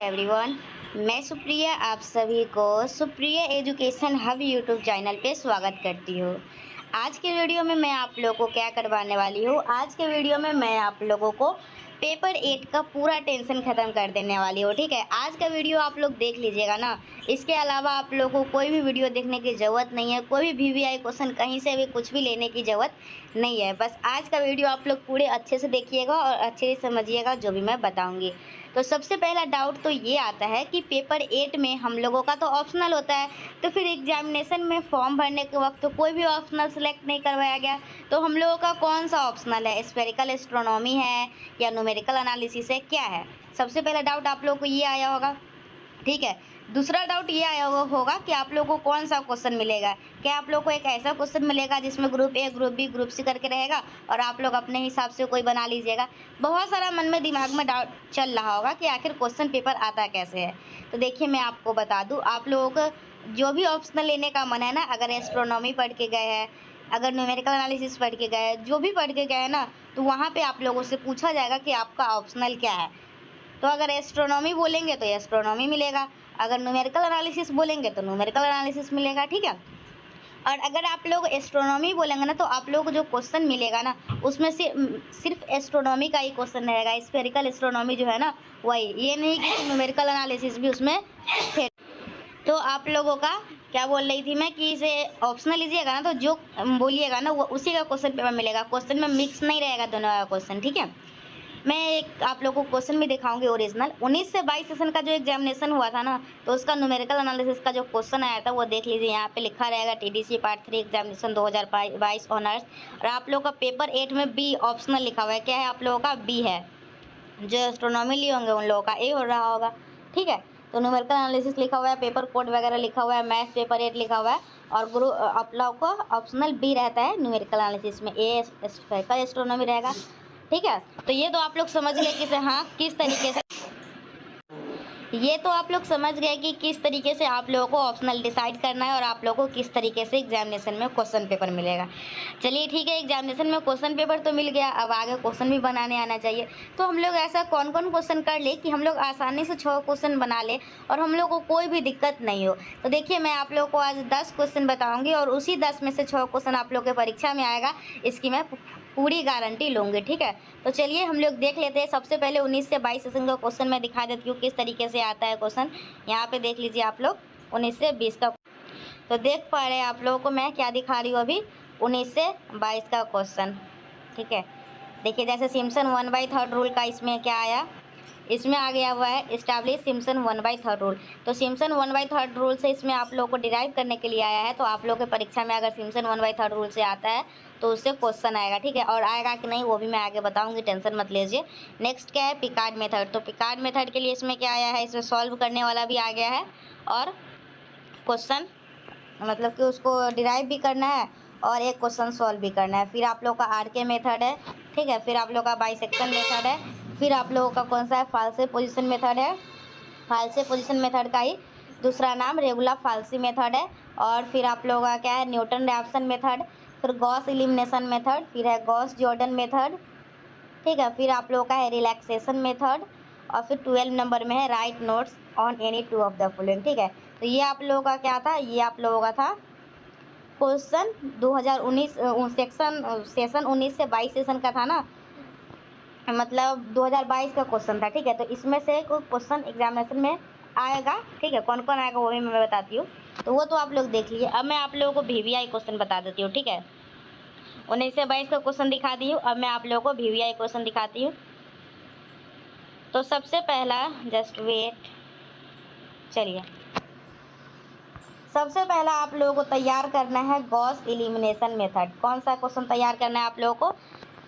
Everyone, मैं सुप्रिया आप सभी को Supriya education hub YouTube channel पे स्वागत करती हूँ। आज के वीडियो में मैं आप लोगों को क्या करवाने वाली हूँ। आज के वीडियो में मैं आप लोगों को पेपर 8 का पूरा टेंशन ख़त्म कर देने वाली हूँ। ठीक है, आज का वीडियो आप लोग देख लीजिएगा ना। इसके अलावा आप लोगों को कोई भी वीडियो देखने की ज़रूरत नहीं है, कोई भी वीवीआई क्वेश्चन कहीं से भी कुछ भी लेने की ज़रूरत नहीं है। बस आज का वीडियो आप लोग पूरे अच्छे से देखिएगा और अच्छे से समझिएगा जो भी मैं बताऊँगी। तो सबसे पहला डाउट तो ये आता है कि पेपर 8 में हम लोगों का तो ऑप्शनल होता है, तो फिर एग्जामिनेशन में फॉर्म भरने के वक्त तो कोई भी ऑप्शनल सेलेक्ट नहीं करवाया गया। तो हम लोगों का कौन सा ऑप्शनल है, स्फेरिकल एस्ट्रोनॉमी है या न्यूमेरिकल एनालिसिस है, क्या है? सबसे पहला डाउट आप लोगों को ये आया होगा। ठीक है, दूसरा डाउट ये आया होगा कि आप लोगों को कौन सा क्वेश्चन मिलेगा। क्या आप लोगों को एक ऐसा क्वेश्चन मिलेगा जिसमें group A, group B, group C करके रहेगा और आप लोग अपने हिसाब से कोई बना लीजिएगा। बहुत सारा मन में दिमाग में डाउट चल रहा होगा कि आखिर क्वेश्चन पेपर आता कैसे है। तो देखिए, मैं आपको बता दूँ, आप लोगों को जो भी ऑप्शनल लेने का मन है ना, अगर एस्ट्रोनॉमी पढ़ के गए हैं, अगर न्यूमेरिकल एनालिसिस पढ़ के गए, जो भी पढ़ के गए ना, तो वहाँ पे आप लोगों से पूछा जाएगा कि आपका ऑप्शनल क्या है। तो अगर एस्ट्रोनॉमी बोलेंगे तो एस्ट्रोनॉमी मिलेगा, अगर न्यूमेरिकल एनालिसिस बोलेंगे तो न्यूमेरिकल एनालिसिस मिलेगा। ठीक है, और अगर आप लोग एस्ट्रोनॉमी बोलेंगे ना, तो आप लोग को जो क्वेश्चन मिलेगा ना, उसमें से सिर्फ एस्ट्रोनॉमी का ही क्वेश्चन रहेगा। स्फेरिकल एस्ट्रोनॉमी जो है ना, वही, ये नहीं कि न्यूमेरिकल एनालिसिस भी उसमें थे। तो आप लोगों का क्या बोल रही थी मैं कि इसे ऑप्शनल लीजिएगा ना, तो जो बोलिएगा ना वो उसी का क्वेश्चन पेपर मिलेगा। क्वेश्चन में मिक्स नहीं रहेगा दोनों का क्वेश्चन। ठीक है, मैं एक आप लोगों को क्वेश्चन भी दिखाऊंगी ओरिजिनल। 19 से 22 सेशन का जो एग्जामिनेशन हुआ था ना, तो उसका न्यूमेरिकल एनालिसिस का जो क्वेश्चन आया था वो देख लीजिए। यहाँ पे लिखा रहेगा टीडीसी पार्ट 3 एग्जामिनेशन 2022 ऑनर्स, और आप लोगों का पेपर 8 में बी ऑप्शनल लिखा हुआ है। क्या है आप लोगों का? बी है। जो एस्ट्रोनॉमी लिए होंगे उन लोगों का ए हो रहा होगा। ठीक है, तो न्यूमेरिकल एनालिसिस लिखा हुआ है, पेपर कोड वगैरह लिखा हुआ है, मैथ्स पेपर 8 लिखा हुआ है, और गुरु आप लोगों को ऑप्शनल बी रहता है न्यूमेरिकल एनालिसिस में। ए स्फेरिकल एस्ट्रोनॉमी रहेगा। ठीक है, तो ये तो आप लोग समझ गए कि हाँ किस तरीके से, ये तो आप लोग समझ गए कि किस तरीके से आप लोगों को ऑप्शनल डिसाइड करना है और आप लोगों को किस तरीके से एग्जामिनेशन में क्वेश्चन पेपर मिलेगा। चलिए ठीक है, एग्जामिनेशन में क्वेश्चन पेपर तो मिल गया, अब आगे क्वेश्चन भी बनाने आना चाहिए। तो हम लोग ऐसा कौन कौन क्वेश्चन कर ले कि हम लोग आसानी से 6 क्वेश्चन बना ले और हम लोग को कोई भी दिक्कत नहीं हो। तो देखिए, मैं आप लोग को आज 10 क्वेश्चन बताऊँगी और उसी 10 में से 6 क्वेश्चन आप लोग के परीक्षा में आएगा, इसकी मैं पूरी गारंटी लूँगी। ठीक है, तो चलिए हम लोग देख लेते हैं। सबसे पहले 19 से 22 सेशन का क्वेश्चन मैं दिखा देती हूँ किस तरीके से आता है क्वेश्चन। यहाँ पे देख लीजिए आप लोग 19 से 20 का, तो देख पा रहे हैं आप लोगों को मैं क्या दिखा रही हूँ अभी, 19 से 22 का क्वेश्चन। ठीक है, देखिए जैसे सिम्पसन 1/3 रूल का इसमें क्या आया, इसमें आ गया हुआ है इस्टेब्लिश सिम्पसन 1/3 रूल। तो सिम्पसन 1/3 रूल से इसमें आप लोगों को डिराइव करने के लिए आया है। तो आप लोगों के परीक्षा में अगर सिम्पसन 1/3 रूल से आता है तो उससे क्वेश्चन आएगा। ठीक है, और आएगा कि नहीं वो भी मैं आगे बताऊंगी, टेंशन मत लीजिए। नेक्स्ट क्या है? Picard method. तो पिकार्ड मेथड के लिए इसमें क्या आया है, इसमें सॉल्व करने वाला भी आ गया है और क्वेश्चन मतलब कि उसको डिराइव भी करना है और एक क्वेश्चन सॉल्व भी करना है। फिर आप लोग का आरके मेथड है। ठीक है, फिर आप लोग का बाइसेक्शन मेथड है। फिर आप लोगों का कौन सा है? फाल्से पोजीशन मेथड है। फाल्से पोजीशन मेथड का ही दूसरा नाम रेगुलर फाल्सी मेथड है। और फिर आप लोगों का क्या है? न्यूटन रैप्सन मेथड, फिर गॉस एलिमिनेशन मेथड, फिर है गॉस जॉर्डन मेथड। ठीक है, फिर आप लोगों का है रिलैक्सेशन मेथड, और फिर 12 नंबर में है right notes on any 2 of the following. ठीक है, तो ये आप लोगों का क्या था? ये आप लोगों का था क्वेश्चन 2019 सेशन 19 से 22 सेशन का था ना, मतलब 2022 का क्वेश्चन था। ठीक है, तो इसमें से कोई क्वेश्चन एग्जामिनेशन में आएगा। ठीक है, कौन कौन आएगा वो भी मैं बताती हूँ, तो वो तो आप लोग देख लीजिए। अब मैं आप लोगों को वीवीआई क्वेश्चन बता देती हूँ। ठीक है, 19 से 22 का क्वेश्चन दिखा दी हूँ, अब मैं आप लोगों को वीवीआई क्वेश्चन दिखाती हूँ। तो सबसे पहला, जस्ट वेट, चलिए सबसे पहला आप लोगों को तैयार करना है गॉस एलिमिनेशन मेथड। कौन सा क्वेश्चन तैयार करना है आप लोगों को?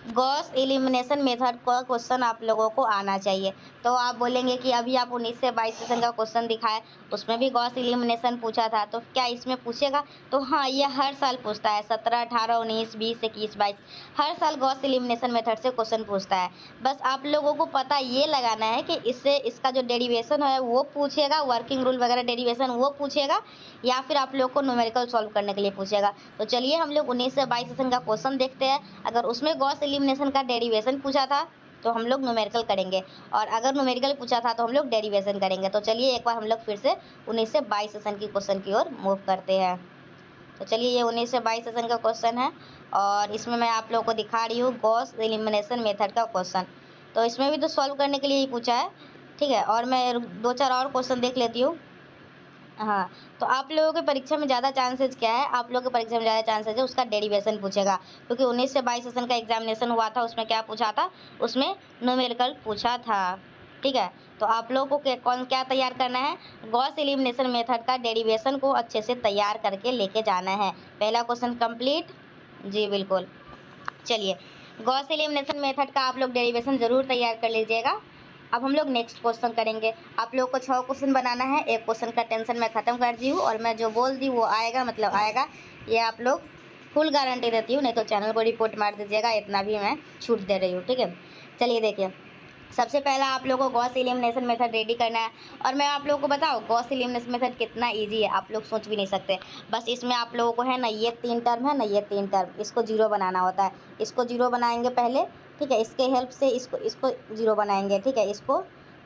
गॉस एलिमिनेशन मेथड का क्वेश्चन आप लोगों को आना चाहिए। तो आप बोलेंगे कि अभी आप 19 से 22 सेशन का क्वेश्चन दिखाए, उसमें भी गॉस एलिमिनेशन पूछा था, तो क्या इसमें पूछेगा? तो हाँ, ये हर साल पूछता है, 17, 18, 19, 20, 21, 22, हर साल गॉस एलिमिनेशन मेथड से क्वेश्चन पूछता है। बस आप लोगों को पता ये लगाना है कि इससे इसका जो डेरिवेशन है वो पूछेगा, वर्किंग रूल वगैरह डेरिवेशन वो पूछेगा, या फिर आप लोग को न्यूमेरिकल सॉल्व करने के लिए पूछेगा। तो चलिए हम लोग 19 से 22 सेशन का क्वेश्चन देखते हैं। अगर उसमें गॉस एलिमिनेशन का डेरिवेशन पूछा था तो हम लोग न्यूमेरिकल करेंगे, और अगर न्यूमेरिकल पूछा था तो हम लोग डेरिवेशन करेंगे। तो चलिए एक बार हम लोग फिर से 19 से 22 सेशन की क्वेश्चन की ओर मूव करते हैं। तो चलिए ये 19 से 22 सेशन का क्वेश्चन है, और इसमें मैं आप लोगों को दिखा रही हूँ गॉस एलिमिनेशन मेथड का क्वेश्चन। तो इसमें भी तो सॉल्व करने के लिए ही पूछा है, ठीक है। और मैं 2-4 और क्वेश्चन देख लेती हूँ। हाँ, तो आप लोगों के परीक्षा में ज़्यादा चांसेस क्या है, आप लोगों के परीक्षा में ज़्यादा चांसेस है उसका डेरिवेशन पूछेगा, क्योंकि 19 से 22 सेशन का एग्जामिनेशन हुआ था, उसमें क्या पूछा था, उसमें न्यूमेरिकल पूछा था, ठीक है। तो आप लोगों को क्या तैयार करना है, गॉस एलिमिनेशन मेथड का डेरिवेशन को अच्छे से तैयार करके लेके जाना है। पहला क्वेश्चन कंप्लीट, जी बिल्कुल। चलिए गॉस एलिमिनेशन मेथड का आप लोग डेरिवेशन ज़रूर तैयार कर लीजिएगा। अब हम लोग नेक्स्ट क्वेश्चन करेंगे। आप लोग को 6 क्वेश्चन बनाना है, एक क्वेश्चन का टेंशन मैं ख़त्म कर दी हूँ, और मैं जो बोल दी वो आएगा मतलब आएगा, ये आप लोग फुल गारंटी देती हूँ, नहीं तो चैनल को रिपोर्ट मार दीजिएगा, इतना भी मैं छूट दे रही हूँ, ठीक है। चलिए देखिए, सबसे पहला आप लोगों को गॉस एलिमिनेशन मेथड रेडी करना है, और मैं आप लोगों को बताऊँ गॉस एलिमिनेशन मेथड कितना इजी है, आप लोग सोच भी नहीं सकते। बस इसमें आप लोगों को है ना, ये 3 टर्म है ना, ये 3 टर्म, इसको जीरो बनाना होता है। इसको जीरो बनाएंगे पहले, ठीक है, इसके हेल्प से इसको जीरो बनाएंगे, ठीक है। इसको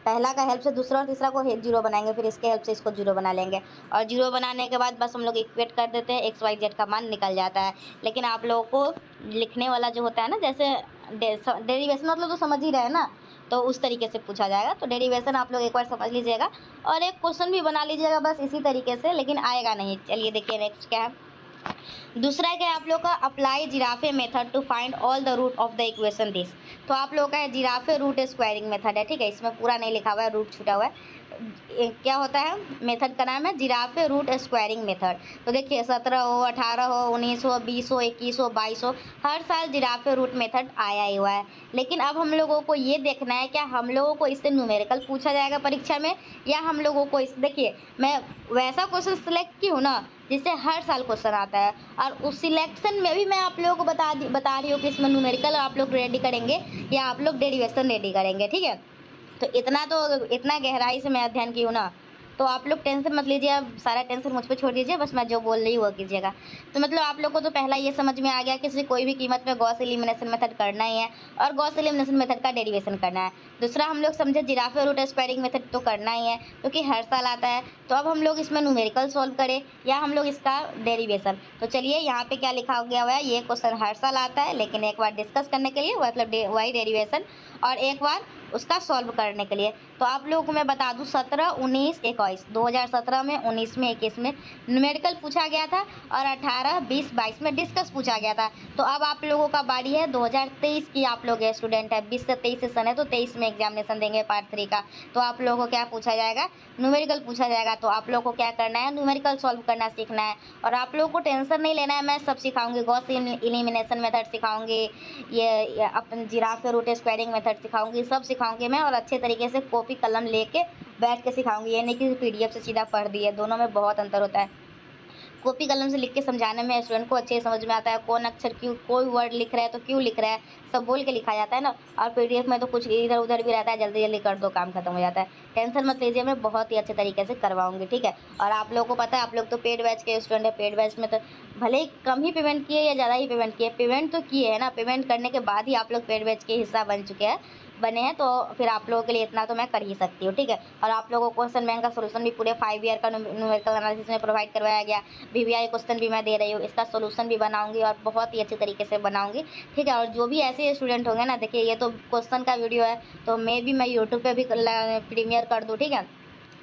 पहला का हेल्प से दूसरा और तीसरा को जीरो बनाएंगे, फिर इसके हेल्प से इसको जीरो बना लेंगे, और जीरो बनाने के बाद बस हम लोग इक्वेट कर देते हैं, एक्स वाई जेड का मान निकल जाता है। लेकिन आप लोगों को लिखने वाला जो होता है ना, जैसे डेरिवेशन मतलब तो समझ ही रहे हैं ना, तो उस तरीके से पूछा जाएगा। तो डेरिवेशन आप लोग एक बार समझ लीजिएगा, और एक क्वेश्चन भी बना लीजिएगा बस इसी तरीके से, लेकिन आएगा नहीं। चलिए देखिए नेक्स्ट क्या है। दूसरा क्या है आप लोग का, apply Graeffe method to find all the root of the equation this. तो आप लोग का है जिराफे रूट स्क्वायरिंग मेथड है, ठीक है, इसमें पूरा नहीं लिखा हुआ है, रूट छूटा हुआ है। क्या होता है, मेथड का नाम है जिराफे रूट स्क्वायरिंग मेथड। तो देखिए 17 हो, 18 हो, 19 हो, 20 हो, 21 हो, 22 हो, हर साल जिराफे रूट मेथड आया ही हुआ है। लेकिन अब हम लोगों को ये देखना है क्या हम लोगों को इससे न्यूमेरिकल पूछा जाएगा परीक्षा में, या हम लोगों को इस, देखिए मैं वैसा क्वेश्चन सिलेक्ट की हूँ ना जिससे हर साल क्वेश्चन आता है, और उस सिलेक्शन में भी मैं आप लोगों को बता रही हूँ कि इसमें न्यूमेरिकल आप लोग रेडी करेंगे या आप लोग डेरिवेशन रेडी करेंगे, ठीक है। तो इतना गहराई से मैं अध्ययन की हूँ ना, तो आप लोग टेंशन मत लीजिए, अब सारा टेंशन मुझ पे छोड़ दीजिए, बस मैं जो बोल रही हूँ वो कीजिएगा। तो मतलब आप लोग को तो पहला ये समझ में आ गया कि इसे कोई भी कीमत में गॉस एलिमिनेशन मेथड करना ही है, और गॉस एलिमिनेशन मेथड का डेरिवेशन करना है। दूसरा हम लोग समझे जिराफे रूट स्क्वायरिंग मेथड तो करना ही है, क्योंकि हर साल आता है। तो अब हम लोग इसमें न्यूमेरिकल सॉल्व करें या हम लोग इसका डेरिवेशन। तो चलिए यहाँ पे क्या लिखा गया हुआ है, ये क्वेश्चन हर साल आता है, लेकिन एक बार डिस्कस करने के लिए मतलब वही डेरिवेशन, और एक बार उसका सॉल्व करने के लिए। तो आप लोगों को मैं बता दूं 17, 19, 21 2017 में, 19 में, 21 में न्यूमेरिकल पूछा गया था, और 18, 20, 22 में डिस्कस पूछा गया था। तो अब आप लोगों का बारी है 2023 की, आप लोग स्टूडेंट है, 20 से 23 सेशन है, तो 23 में एग्जामिनेशन देंगे पार्ट 3 का। तो आप लोगों को क्या पूछा जाएगा, न्यूमेरिकल पूछा जाएगा। तो आप लोगों को क्या करना है, न्यूमेरिकल सॉल्व करना सीखना है, और आप लोगों को टेंशन नहीं लेना है, मैं सब सिखाऊंगी, गॉस एलिमिनेशन मेथड सिखाऊंगी, ये अपन जिराफे रूट स्क्वायरिंग मेथड सिखाऊंगी, सब सिखाऊंगी मैं, और अच्छे तरीके से कॉपी कलम लेके बैठ के सिखाऊंगी। ये नहीं कि पीडीएफ से सीधा पढ़ दिए, दोनों में बहुत अंतर होता है। कॉपी कलम से लिख के समझाने में स्टूडेंट को अच्छे समझ में आता है, कौन अक्षर क्यों, कोई वर्ड लिख रहा है तो क्यों लिख रहा है, सब बोल के लिखा जाता है ना। और पीडीएफ में तो कुछ इधर उधर भी रहता है, जल्दी जल्दी कर दो काम खत्म हो जाता है। टेंशन मत लीजिए, मैं बहुत ही अच्छे तरीके से करवाऊंगी, ठीक है। और आप लोगों को पता है, आप लोग तो पेड बैच के स्टूडेंट है, पेड बैच में तो भले ही कम ही पेमेंट किए या ज़्यादा ही पेमेंट किए, पेमेंट तो किए है ना, पेमेंट करने के बाद ही आप लोग पेड बैच के हिस्सा बने हैं, तो फिर आप लोगों के लिए इतना तो मैं कर ही सकती हूँ, ठीक है। और आप लोगों को क्वेश्चन बैंक का सोल्यूशन भी पूरे 5 ईयर का न्यूमेरिकल एनालिसिस में प्रोवाइड करवाया गया। वीवीआई क्वेश्चन भी मैं दे रही हूँ, इसका सोल्यूशन भी बनाऊंगी, और बहुत ही अच्छे तरीके से बनाऊंगी, ठीक है। और जो भी ऐसे स्टूडेंट होंगे ना, देखिए ये तो क्वेश्चन का वीडियो है, तो मैं यूट्यूब पे भी प्रीमियर कर दूँ, ठीक है,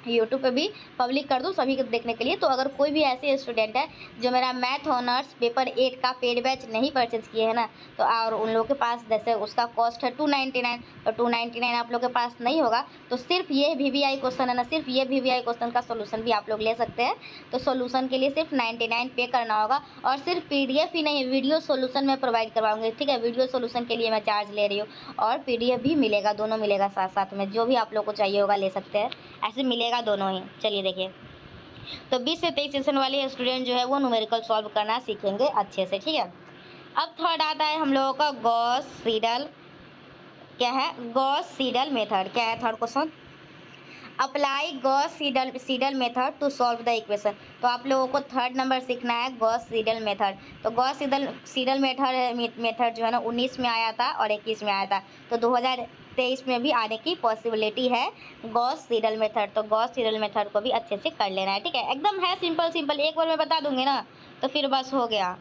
यूट्यूब पे भी पब्लिक कर दूँ सभी को देखने के लिए। तो अगर कोई भी ऐसे स्टूडेंट है जो मेरा मैथ ऑनर्स पेपर 8 का पेड बैच नहीं परचेज किए है ना, तो और उन लोगों के पास जैसे उसका कॉस्ट है 299, और 299 आप लोगों के पास नहीं होगा, तो सिर्फ ये वीवीआई क्वेश्चन है ना, सिर्फ ये वीवीआई क्वेश्चन का सोल्यूशन भी आप लोग ले सकते हैं। तो सोल्यूशन के लिए सिर्फ 99 पे करना होगा, और सिर्फ पीडीएफ ही नहीं, वीडियो सोल्यूशन मैं प्रोवाइड करवाऊंगी, ठीक है। वीडियो सोल्यूशन के लिए मैं चार्ज ले रही हूँ, और पीडीएफ भी मिलेगा, दोनों मिलेगा साथ साथ में, जो भी आप लोग को चाहिए होगा ले सकते हैं, ऐसे मिलेगा दोनों ही। चलिए देखिए, तो 20 से 23 सेशन वाले स्टूडेंट जो है वो न्यूमेरिकल सॉल्व करना सीखेंगे अच्छे से, ठीक है। अब थर्ड आता है हम लोगों का गॉस सीडल, क्या है, गॉस सीडल मेथड। क्या है third question, apply Gauss Seidel method to solve the equation. तो आप लोगों को थर्ड नंबर सीखना है गॉस सीडल मेथड। तो गॉस सीडल मेथड जो है ना 19 में आया था और 21 में आया था। तो 23 में भी आने की पॉसिबिलिटी है गॉस सीडल मेथड। तो गॉस सीडल मेथड को भी अच्छे से कर लेना है, ठीक है। एकदम है सिंपल सिंपल, एक बार मैं बता दूंगी ना तो फिर बस हो गया।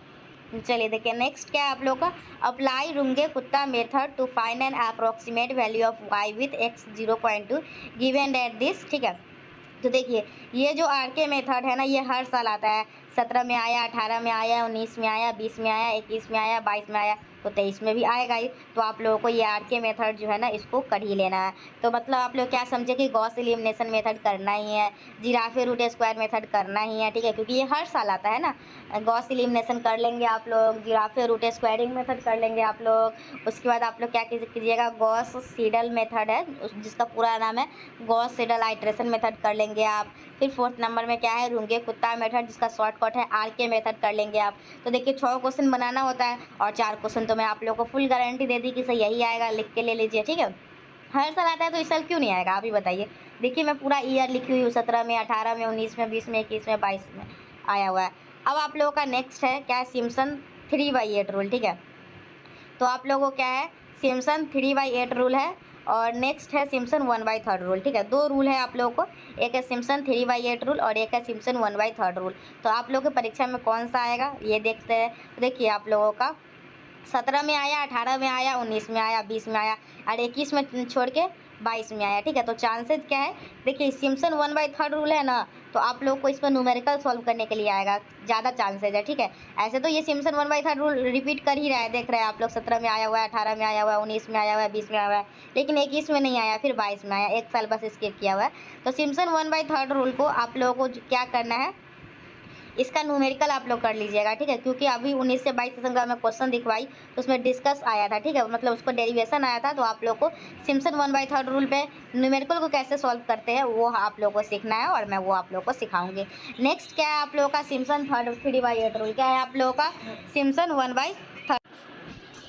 चलिए देखिए नेक्स्ट क्या है आप लोग का, apply Runge Kutta method to find an approximate value of y with x 0.2 given that this, ठीक है। तो देखिए ये जो आर के मेथड है ना, ये हर साल आता है। 17 में आया, 18 में आया, 19 में आया, 20 में आया, 21 में आया, 22 में आया, तो 23 में भी आएगा ही। तो आप लोगों को ये आर के मेथड जो है ना, इसको कर ही लेना है। तो मतलब आप लोग क्या समझे कि गॉस एलिमिनेशन मेथड करना ही है, जिराफे रूट स्क्वायर मेथड करना ही है, ठीक है, क्योंकि ये हर साल आता है ना। गॉस एलिमिनेशन कर लेंगे आप लोग, जिराफे रूट स्क्वायरिंग मेथड कर लेंगे आप लोग। उसके बाद आप लोग क्या कीजिएगा, गॉस सीडल मेथड है जिसका पूरा नाम है गॉस सीडल आइट्रेशन मेथड कर लेंगे आप। फिर 4th नंबर में क्या है, रुंगे कुत्ता मेथड जिसका शॉर्टकट है आर के मेथड कर लेंगे आप। तो देखिए 6 क्वेश्चन बनाना होता है और 4 क्वेश्चन तो मैं आप लोगों को फुल गारंटी दे दी कि सही यही आएगा, लिख के ले लीजिए, ठीक है। हर साल आता है तो इस साल क्यों नहीं आएगा आप ही बताइए। देखिए मैं पूरा ईयर लिखी हुई हूँ, 17 में, 18 में, 19 में, 20 में, 21 में, 22 में आया हुआ है। अब आप लोगों का नेक्स्ट है क्या है, सिम्पसन 3/8 रूल, ठीक है। तो आप लोगों को क्या है, सिम्पसन 3/8 रूल है और नेक्स्ट है सिम्पसन 1/3 रूल, ठीक है। 2 रूल है आप लोगों को, एक है सिम्पसन 3/8 रूल और एक है सिम्पसन 1/3 रूल। तो आप लोगों की परीक्षा में कौन सा आएगा ये देखते हैं। देखिए आप लोगों का 17 में आया, 18 में आया, 19 में आया, 20 में आया और 21 में छोड़ के 22 में आया, ठीक है। तो चांसेस क्या है, देखिए सिम्पसन 1/3 रूल है ना, तो आप लोग को इस पर न्यूमेरिकल सॉल्व करने के लिए आएगा, ज़्यादा चांसेज है, ठीक है। ऐसे तो ये सिम्पसन 1/3 रूल रिपीट कर ही रहा है, देख रहे हैं आप लोग, 17 में आया हुआ है, 18 में आया हुआ है, 19 में आया हुआ है, 20 में आया हुआ है, लेकिन 21 में नहीं आया, फिर 22 में आया, एक साल बस स्किप किया हुआ है। तो सिम्पसन 1/3 रूल को आप लोगों को क्या करना है, इसका न्यूमेरिकल आप लोग कर लीजिएगा, ठीक है। क्योंकि अभी 19 से 22 सेशन का मैं क्वेश्चन दिखवाई तो उसमें डिस्कस आया था, ठीक है, मतलब उसको डेरिवेशन आया था। तो आप लोग को सिम्पसन 1/3 रूल पे न्यूमेरिकल को कैसे सॉल्व करते हैं वो आप लोग को सीखना है और मैं वो आप लोग को सिखाऊंगी। नेक्स्ट क्या है आप लोगों का, सिम्पसन 3/8 रूल क्या है आप लोगों का, सिम्पसन 1/3।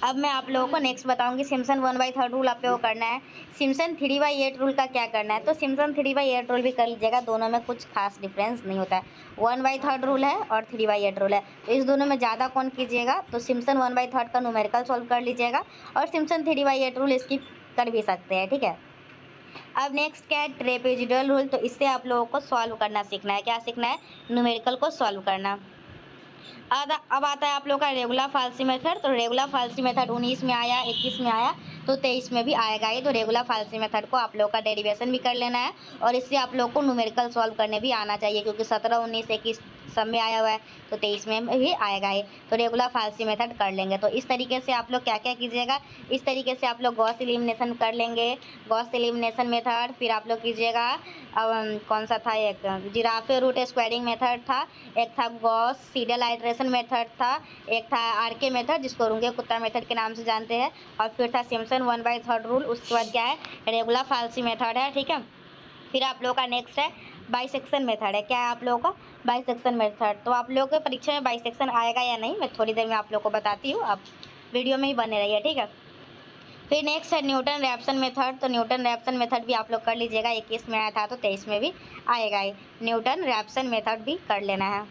अब मैं आप लोगों को नेक्स्ट बताऊंगी सिम्पसन 1/3 रूल आप लोगों को करना है। सिम्पसन 3/8 रूल का क्या करना है, तो सिम्पसन 3/8 रूल भी कर लीजिएगा, दोनों में कुछ खास डिफरेंस नहीं होता है। 1/3 रूल है और 3/8 रूल है, तो इस दोनों में ज़्यादा कौन कीजिएगा, तो सिम्पसन 1/3 का न्यूमेरिकल सॉल्व कर लीजिएगा और सिम्पसन 3/8 रूल स्किप कर भी सकते हैं, ठीक है। अब नेक्स्ट क्या है, ट्रेपेजिडल रूल, तो इससे आप लोगों को सॉल्व करना सीखना है, क्या सीखना है, न्यूमेरिकल को सॉल्व करना। अब आता है आप लोग का रेगुलर फाल्सी मेथड। तो रेगुलर फाल्सी मेथड 19 में आया, 21 में आया, तो 23 में भी आएगा ही। तो रेगुलर फाल्सी मेथड को आप लोग का डेरिवेशन भी कर लेना है और इससे आप लोग को न्यूमेरिकल सॉल्व करने भी आना चाहिए, क्योंकि 17, 19, 21 सब में आया हुआ है, तो 23 में भी आएगा ही। तो रेगुलर फाल्सी मेथड कर लेंगे। तो इस तरीके से आप लोग क्या क्या कीजिएगा, इस तरीके से आप लोग गॉस एलिमिनेशन कर लेंगे, गॉस एलिमिनेशन मेथड। फिर आप लोग कीजिएगा कौन सा था, एक जिराफे रूट स्क्वायरिंग मेथड था, एक था गॉस सीडल आइट्रेशन मेथड था, एक था आर के मेथड जिसको रुंगे कुत्ता मेथड के नाम से जानते हैं, और फिर था सिम्पसन 1/3 रूल। उसके बाद क्या है, रेगुलर फाल्सी मेथड है, ठीक है। फिर आप लोगों का नेक्स्ट है बाइसेक्शन मेथड है, क्या है आप लोगों का, बाइसेक्शन मेथड। तो आप लोगों के परीक्षा में बाइसेक्शन आएगा या नहीं मैं थोड़ी देर में आप लोग को बताती हूँ, आप वीडियो में ही बने रहिए, ठीक है। फिर नेक्स्ट है न्यूटन रैप्सन मेथड। तो न्यूटन रैप्सन मेथड भी आप लोग कर लीजिएगा, 21 में आया था तो 23 में भी आएगा ही। न्यूटन रैप्सन मेथड भी कर लेना है।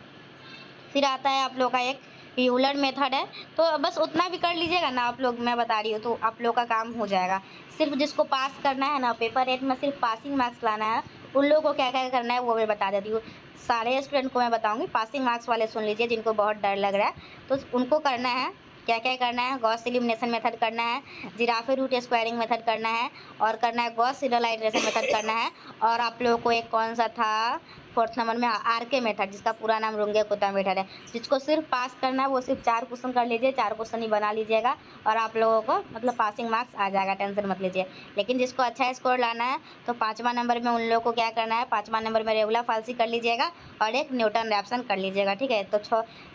फिर आता है आप लोग का एक यूलर मेथड है, तो बस उतना भी कर लीजिएगा ना आप लोग, मैं बता रही हूँ, तो आप लोग का काम हो जाएगा। सिर्फ जिसको पास करना है ना, पेपर 8 में सिर्फ पासिंग मार्क्स लाना है, उन लोगों को क्या क्या करना है वो मैं बता देती हूँ। सारे स्टूडेंट को मैं बताऊँगी, पासिंग मार्क्स वाले सुन लीजिए जिनको बहुत डर लग रहा है, तो उनको करना है क्या क्या करना है, गॉस एलिमिनेशन मेथड करना है, जिराफे रूट स्क्वायरिंग मेथड करना है, और करना है गॉस सीडल आइट्रेशन मेथड करना है, और आप लोगों को एक कौन सा था 4th नंबर में आर के मेथड जिसका पूरा नाम रुंगे कुत्ता मेथड है। जिसको सिर्फ पास करना है वो सिर्फ 4 क्वेश्चन कर लीजिए, 4 क्वेश्चन ही बना लीजिएगा और आप लोगों को मतलब पासिंग मार्क्स आ जाएगा, टेंशन मत लीजिए। लेकिन जिसको अच्छा स्कोर लाना है तो 5वां नंबर में उन लोगों को क्या करना है, 5वां नंबर में रेगुलर फाल्सी कर लीजिएगा और एक न्यूटन रैप्सन कर लीजिएगा, ठीक है। तो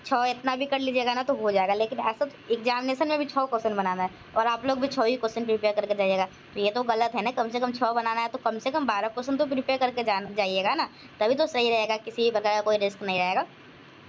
6 इतना भी कर लीजिएगा ना तो हो जाएगा। लेकिन ऐसा तो एग्जामिनेशन में भी 6 क्वेश्चन बनाना है और आप लोग भी 6 ही क्वेश्चन प्रिपेयर करके जाइएगा, तो ये तो गलत है ना। कम से कम 6 बनाना है तो कम से कम 12 क्वेश्चन तो प्रिपेयर करके जाइएगा ना, तभी तो सही रहेगा, किसी प्रकार का कोई रिस्क नहीं रहेगा।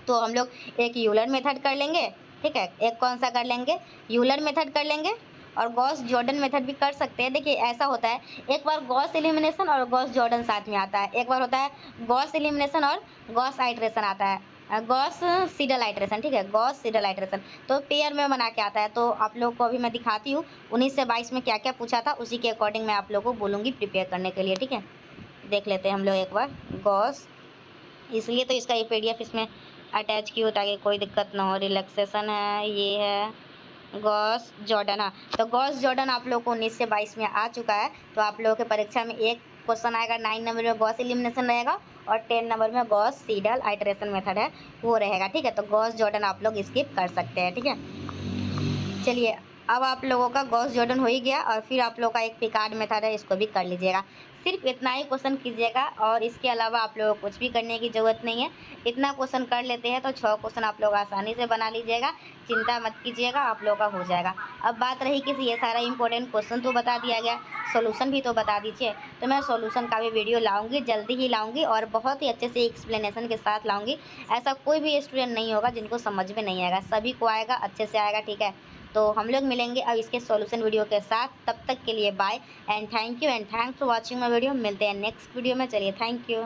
तो हम लोग एक यूलर मेथड कर लेंगे, ठीक है, एक कौन सा कर लेंगे, यूलर मेथड कर लेंगे और गॉस जॉर्डन मेथड भी कर सकते हैं। देखिए ऐसा होता है, एक बार गॉस एलिमिनेशन और गॉस जॉर्डन साथ में आता है, एक बार होता है गॉस एलिमिनेशन और गॉस आइट्रेशन आता है, गॉस सीडल आइट्रेशन, ठीक है, गॉस सीडल आइट्रेशन तो पेयर में बना के आता है। तो आप लोग को अभी मैं दिखाती हूँ 19 से 22 में क्या क्या पूछा था, उसी के अकॉर्डिंग मैं आप लोगों को बोलूँगी प्रिपेयर करने के लिए, ठीक है। देख लेते हैं हम लोग एक बार गॉस, इसलिए तो इसका ये PDF इसमें अटैच की हो ताकि कोई दिक्कत ना हो। रिलैक्सेशन है, ये है गॉस जॉर्डन। हाँ, तो गॉस जॉर्डन आप लोग को 19 से 22 में आ चुका है। तो आप लोगों के परीक्षा में एक क्वेश्चन आएगा 9 नंबर में गॉस एलिमिनेशन रहेगा और 10 नंबर में गॉस सीडल आइट्रेशन मेथड है वो रहेगा, ठीक है। तो गॉस जॉर्डन आप लोग स्किप कर सकते हैं, ठीक है। चलिए, अब आप लोगों का गॉस जॉर्डन हो ही गया और फिर आप लोगों का एक पिकार्ड मेथड है, इसको भी कर लीजिएगा। सिर्फ इतना ही क्वेश्चन कीजिएगा और इसके अलावा आप लोगों को कुछ भी करने की ज़रूरत नहीं है। इतना क्वेश्चन कर लेते हैं तो 6 क्वेश्चन आप लोग आसानी से बना लीजिएगा, चिंता मत कीजिएगा, आप लोगों का हो जाएगा। अब बात रही कि ये सारा इंपॉर्टेंट क्वेश्चन तो बता दिया गया, सॉल्यूशन भी तो बता दीजिए। तो मैं सॉल्यूशन का भी वीडियो लाऊंगी, जल्दी ही लाऊंगी और बहुत ही अच्छे से एक्सप्लेनेशन के साथ लाऊंगी। ऐसा कोई भी स्टूडेंट नहीं होगा जिनको समझ में नहीं आएगा, सभी को आएगा, अच्छे से आएगा, ठीक है। तो हम लोग मिलेंगे अब इसके सॉल्यूशन वीडियो के साथ, तब तक के लिए bye and thank you and thanks for watching my video. मिलते हैं नेक्स्ट वीडियो में, चलिए थैंक यू।